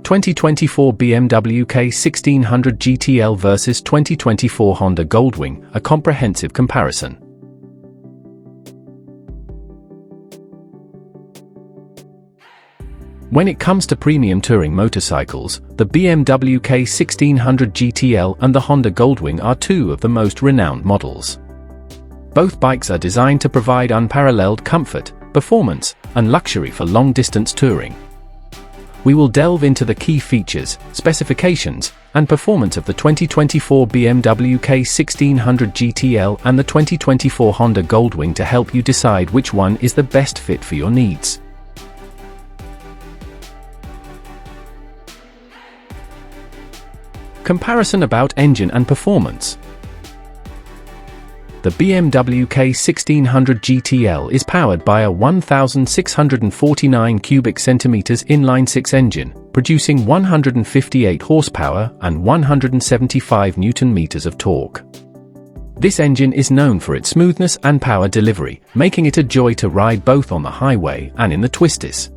2024 BMW K1600 GTL versus 2024 Honda Goldwing, a comprehensive comparison. When it comes to premium touring motorcycles, the BMW K1600 GTL and the Honda Goldwing are two of the most renowned models. Both bikes are designed to provide unparalleled comfort, performance, and luxury for long-distance touring. We will delve into the key features, specifications, and performance of the 2024 BMW K1600 GTL and the 2024 Honda Goldwing to help you decide which one is the best fit for your needs. Comparison about engine and performance. The BMW K1600 GTL is powered by a 1,649 cubic centimeters inline-six engine, producing 158 horsepower and 175 Newton-meters of torque. This engine is known for its smoothness and power delivery, making it a joy to ride both on the highway and in the twisties.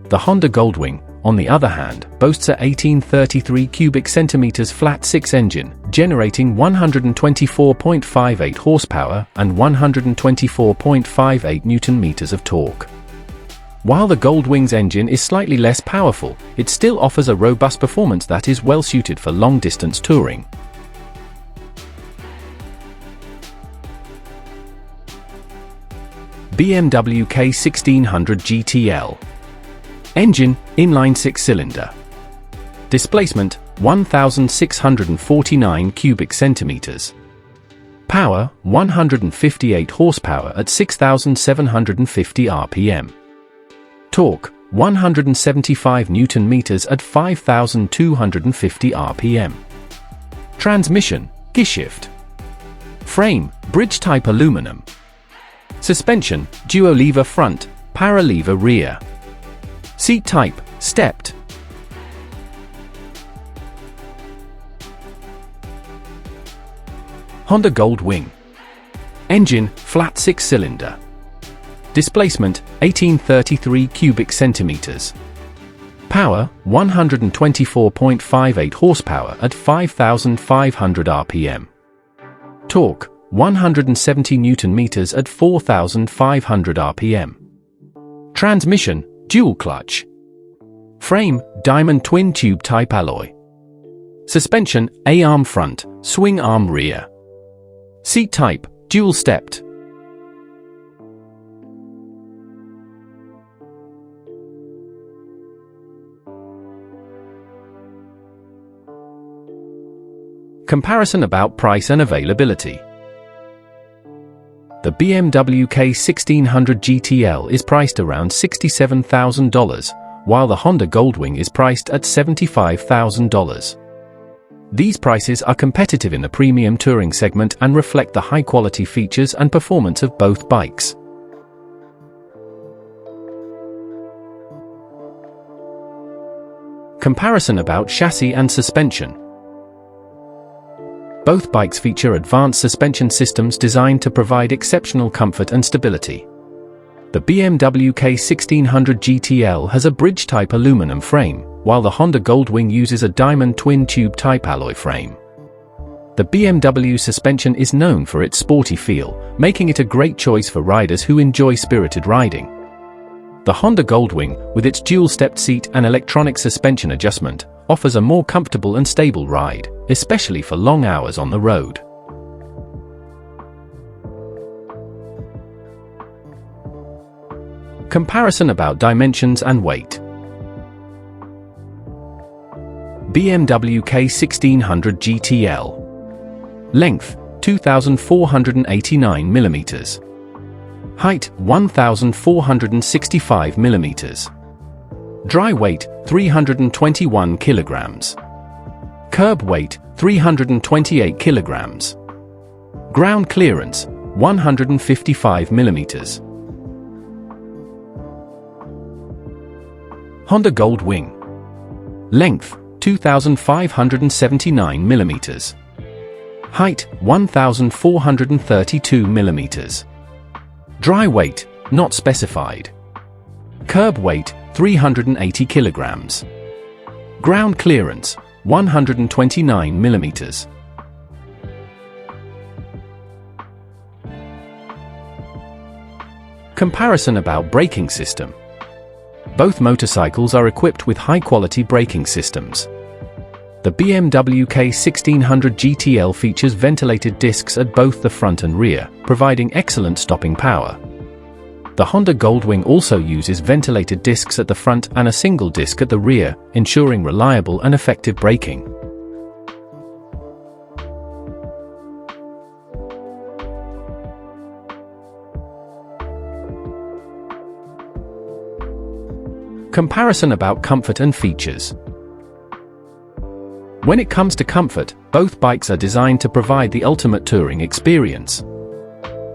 The Honda Goldwing, on the other hand, boasts a 1833 cubic centimeters flat-six engine, generating 124.58 horsepower and 124.58 Newton-meters of torque. While the Goldwing's engine is slightly less powerful, it still offers a robust performance that is well suited for long-distance touring. BMW K1600 GTL. Engine, inline-six cylinder. Displacement, 1,649 cubic centimeters. Power, 158 horsepower at 6,750 RPM. Torque, 175 Newton-meters at 5,250 RPM. Transmission, gearshift. Frame, bridge-type aluminum. Suspension, dual-lever front, para-lever rear. Seat type, stepped. Honda Goldwing. Engine, flat six-cylinder. Displacement, 1833 cubic centimeters. Power, 124.58 horsepower at 5,500 RPM. Torque, 170 Newton-meters at 4,500 RPM. Transmission, dual clutch. Frame, diamond twin tube type alloy. Suspension, A-arm front, swing arm rear. Seat type, dual stepped. Comparison about price and availability. The BMW K1600 GTL is priced around $67,000, while the Honda Goldwing is priced at $75,000. These prices are competitive in the premium touring segment and reflect the high-quality features and performance of both bikes. Comparison about chassis and suspension. Both bikes feature advanced suspension systems designed to provide exceptional comfort and stability. The BMW K1600 GTL has a bridge-type aluminum frame, while the Honda Goldwing uses a diamond twin-tube type alloy frame. The BMW suspension is known for its sporty feel, making it a great choice for riders who enjoy spirited riding. The Honda Goldwing, with its dual-stepped seat and electronic suspension adjustment, offers a more comfortable and stable ride, especially for long hours on the road. Comparison about dimensions and weight. BMW K1600 GTL. Length, 2,489 mm. Height, 1,465 mm. Dry weight, 321 kilograms. Curb weight, 328 kilograms. Ground clearance, 155 millimeters. Honda Goldwing. Length, 2,579 millimeters. Height, 1,432 millimeters. Dry weight, not specified. Curb weight, 380 kilograms. Ground clearance, 129 mm. Comparison about braking system. Both motorcycles are equipped with high-quality braking systems. The BMW K1600 GTL features ventilated discs at both the front and rear, providing excellent stopping power. The Honda Goldwing also uses ventilated discs at the front and a single disc at the rear, ensuring reliable and effective braking. Comparison about comfort and features. When it comes to comfort, both bikes are designed to provide the ultimate touring experience.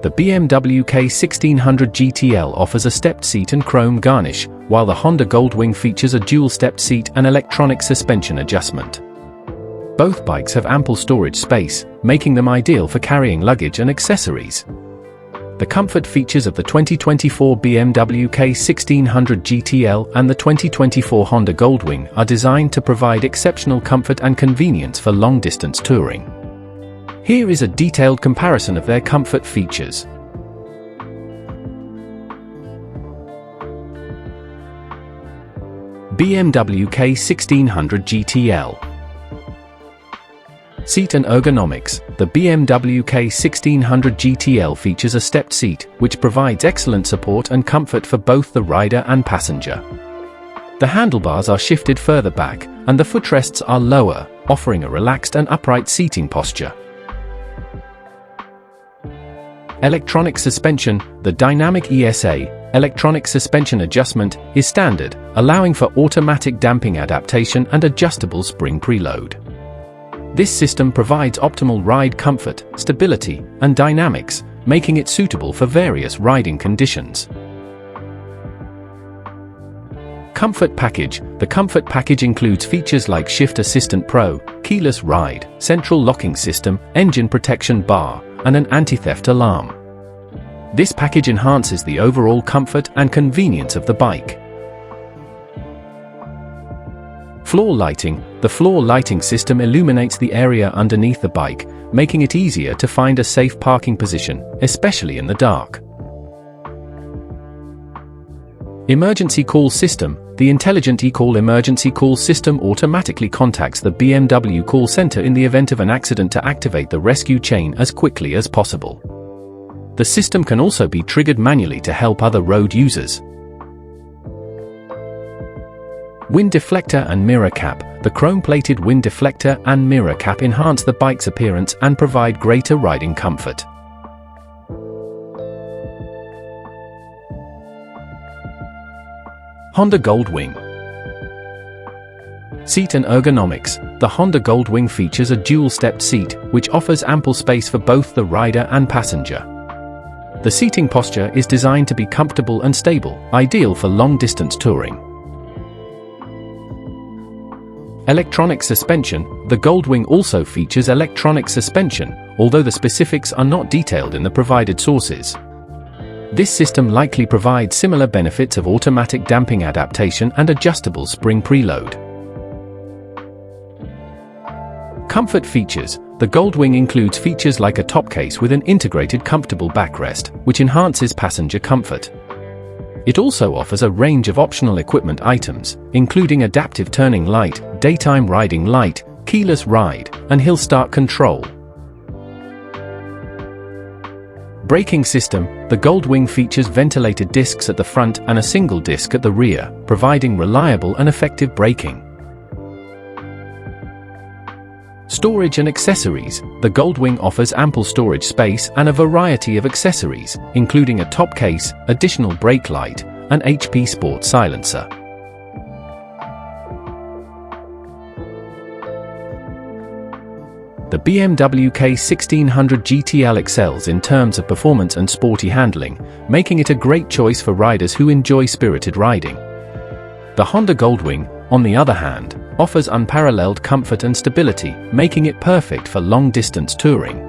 The BMW K1600 GTL offers a stepped seat and chrome garnish, while the Honda Goldwing features a dual stepped seat and electronic suspension adjustment. Both bikes have ample storage space, making them ideal for carrying luggage and accessories. The comfort features of the 2024 BMW K1600 GTL and the 2024 Honda Goldwing are designed to provide exceptional comfort and convenience for long-distance touring. Here is a detailed comparison of their comfort features. BMW K1600 GTL. Seat and ergonomics. The BMW K1600 GTL features a stepped seat, which provides excellent support and comfort for both the rider and passenger. The handlebars are shifted further back, and the footrests are lower, offering a relaxed and upright seating posture. Electronic suspension. The dynamic ESA, electronic suspension adjustment, is standard, allowing for automatic damping adaptation and adjustable spring preload. This system provides optimal ride comfort, stability, and dynamics, making it suitable for various riding conditions. Comfort package. The comfort package includes features like Shift Assistant Pro, keyless ride, central locking system, engine protection bar, and an anti-theft alarm. This package enhances the overall comfort and convenience of the bike. Floor lighting. The floor lighting system illuminates the area underneath the bike, making it easier to find a safe parking position, especially in the dark. Emergency call system. The intelligent eCall emergency call system automatically contacts the BMW call center in the event of an accident to activate the rescue chain as quickly as possible. The system can also be triggered manually to help other road users. Wind deflector and mirror cap. The chrome-plated wind deflector and mirror cap enhance the bike's appearance and provide greater riding comfort. Honda Goldwing. Seat and ergonomics. The Honda Goldwing features a dual-stepped seat, which offers ample space for both the rider and passenger. The seating posture is designed to be comfortable and stable, ideal for long-distance touring. Electronic suspension. The Goldwing also features electronic suspension, although the specifics are not detailed in the provided sources. This system likely provides similar benefits of automatic damping adaptation and adjustable spring preload. Comfort features. The Goldwing includes features like a top case with an integrated comfortable backrest, which enhances passenger comfort. It also offers a range of optional equipment items, including adaptive turning light, daytime riding light, keyless ride, and hill start control. Braking system. The Goldwing features ventilated discs at the front and a single disc at the rear, providing reliable and effective braking. Storage and accessories. The Goldwing offers ample storage space and a variety of accessories, including a top case, additional brake light, and HP Sport silencer. The BMW K1600 GTL excels in terms of performance and sporty handling, making it a great choice for riders who enjoy spirited riding. The Honda Goldwing, on the other hand, offers unparalleled comfort and stability, making it perfect for long-distance touring.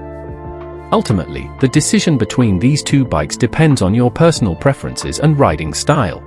Ultimately, the decision between these two bikes depends on your personal preferences and riding style.